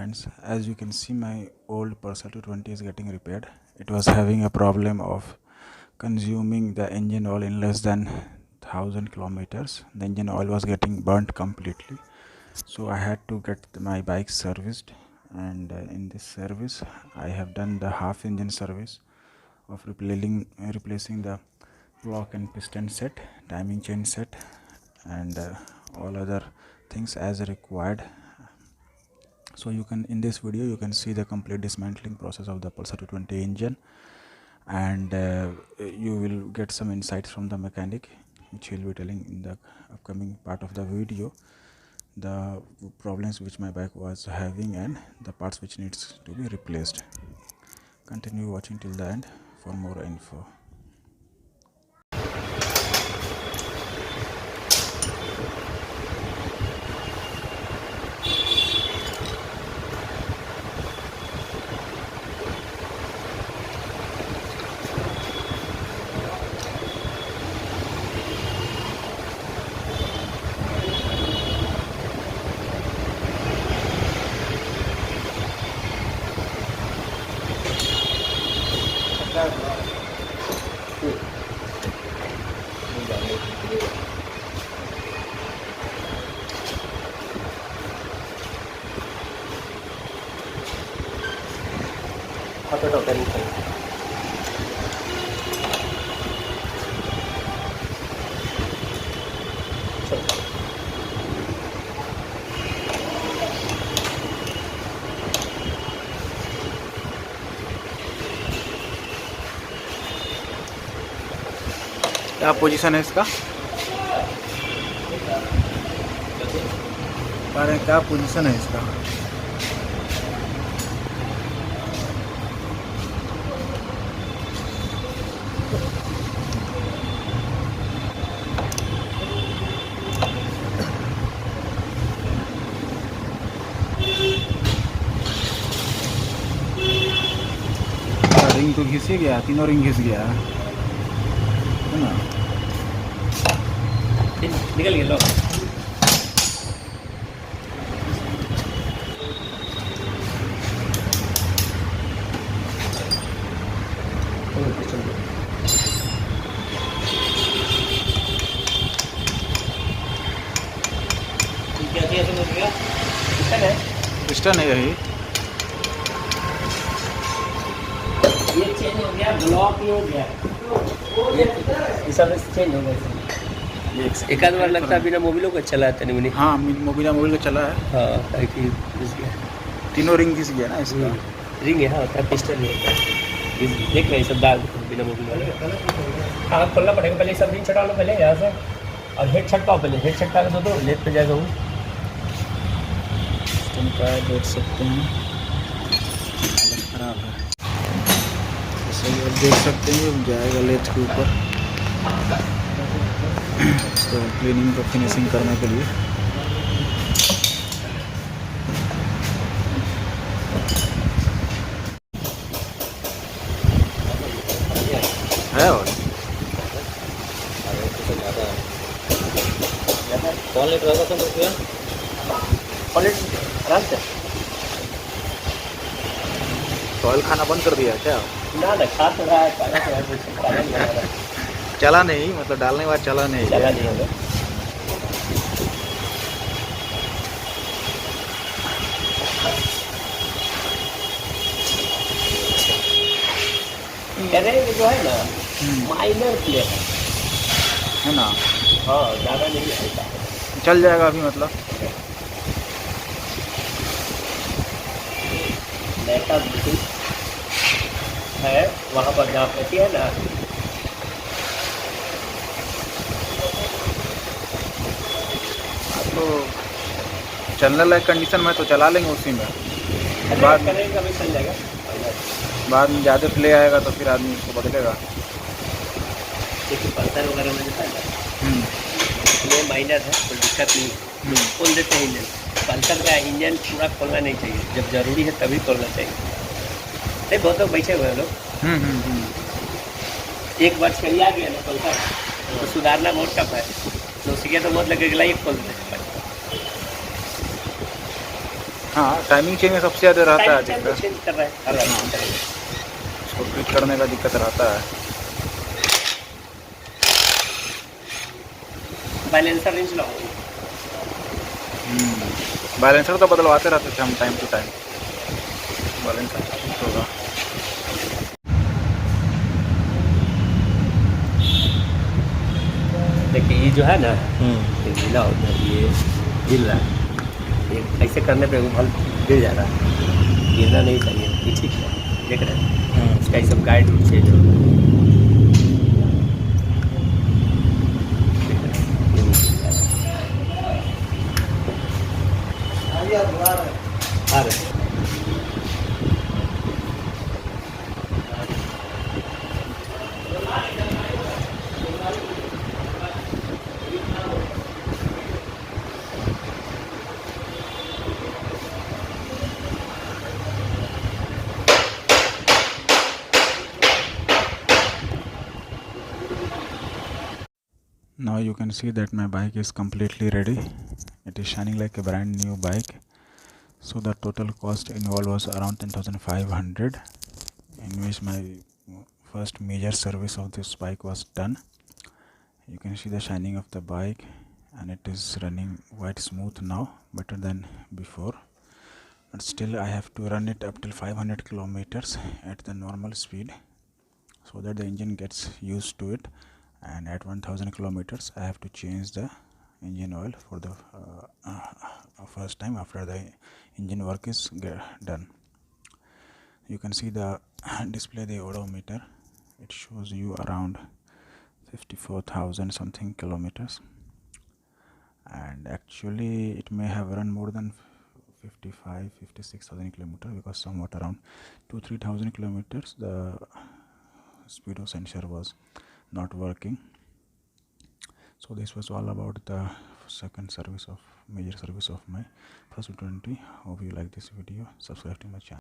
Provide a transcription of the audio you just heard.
friends, as you can see, my old Pulsar 220 is getting repaired. It was having a problem of consuming the engine oil in less than 1000 kilometers. The engine oil was getting burnt completely, so I had to get my bike serviced, and in this service I have done the half engine service of replacing the block and piston set, timing chain set, and all other things as required. So you can, in this video you can see the complete dismantling process of the Pulsar 220 engine, and you will get some insights from the mechanic, which he will be telling in the upcoming part of the video, the problems which my bike was having and the parts which needs to be replaced. Continue watching till the end for more info. क्या position है इसका? क्या position है इसका? Ring तो घिस ही गया, तीनों रिंग घिस गया है ना। निकल गया लो। क्या चाहिए तुम? पिस्टन है, पिस्टन है यही। ये चेंज हो गया, ब्लॉक ही हो गया, ये सब चेंज हो गया। एक आध बार लगता है बिना मोबिलों का चला है नहीं? हाँ, मोबिल का चला है। हाँ, घिस गया, तीनों रिंग घिस गया ना इसका। रिंग है, हाँ, होता है, पिस्टन नहीं होता है। देख रहे हैं सब दाग बिना मोबिल वाले। हाँ, खोलना पड़ेगा पहले, सब रिंग छटा लो पहले यहाँ से, और हेड छटकाओ पहले। हेड छटका के दो लेट पे जाएगा वो। पिस्टन का देख सकते हैं हालत ख़राब है, सही आप देख सकते हैं जाएगा लेथ के ऊपर इसको क्लीनिंग को फिनिशिंग करने के लिए। है और कौन लेट रहा था रुपया? आराम से ऑयल खाना बंद कर दिया क्या? ना खा तो रहा है, चला नहीं, मतलब डालने के बाद चला नहीं होगा। कह रहे हैं जो है ना माइनर प्लेट है ना। हाँ, ज़्यादा नहीं आएगा, चल जाएगा अभी, मतलब नैका है वहाँ पर जहाँ रहती है ना। तो चलने लायक कंडीशन में तो चला लेंगे उसी में, बाद में करेंगे कभी चल जाएगा। बाद में ज़्यादा प्ले आएगा तो फिर आदमी उसको बदलेगा। देखिए पल्सर वगैरह में ये माइनर है, कोई दिक्कत नहीं, खोल देते हैं इंजन। पल्सर का इंजन पूरा खोलना नहीं चाहिए, जब ज़रूरी है तभी खोलना चाहिए। नहीं, बहुत लोग बैठे हुए हैं लोग, एक बार चली आ गया ना पल्सर तो सुधारना बहुत टफ है, तो सीखे तो बहुत लगेगा ये खोल दे। हाँ, टाइमिंग चेंज में सबसे ज़्यादा रहता है टाइम दिक्कत। चेंज कर रहा है हर बार। उसको ट्विक करने का दिक्कत रहता है। बैलेंसर रेंज लगाओ। बैलेंसर तो बदलवाते रहते थे हम टाइम टू टाइम। बैलेंसर ठीक होगा। देखिए ये जो है ना, ये ढीला होता है, ये हिल रहा है, ये ऐसे करने पे उभल गिर जा रहा है, गिरना नहीं चाहिए, ये ठीक है, देख रहे हैं इसका ये सब गाइड चेंज हो रहा है, देख रहे हैं, ये नीचे जा रहा है। आ रहे हैं। Now you can see that my bike is completely ready. It is shining like a brand new bike. So the total cost involved was around 10,500, in which my first major service of this bike was done. You can see the shining of the bike, and it is running quite smooth now, better than before. But still I have to run it up till 500 kilometers at the normal speed, so that the engine gets used to it. And at 1000 kilometers I have to change the engine oil for the first time after the engine work is done. You can see the display, the odometer, it shows you around 54,000 something kilometers, and actually it may have run more than 56,000 kilometers, because somewhat around 2-3,000 kilometers the speedo sensor was not working. So this was all about the second service of major service of my Pulsar 220. Hope you like this video. Subscribe to my channel.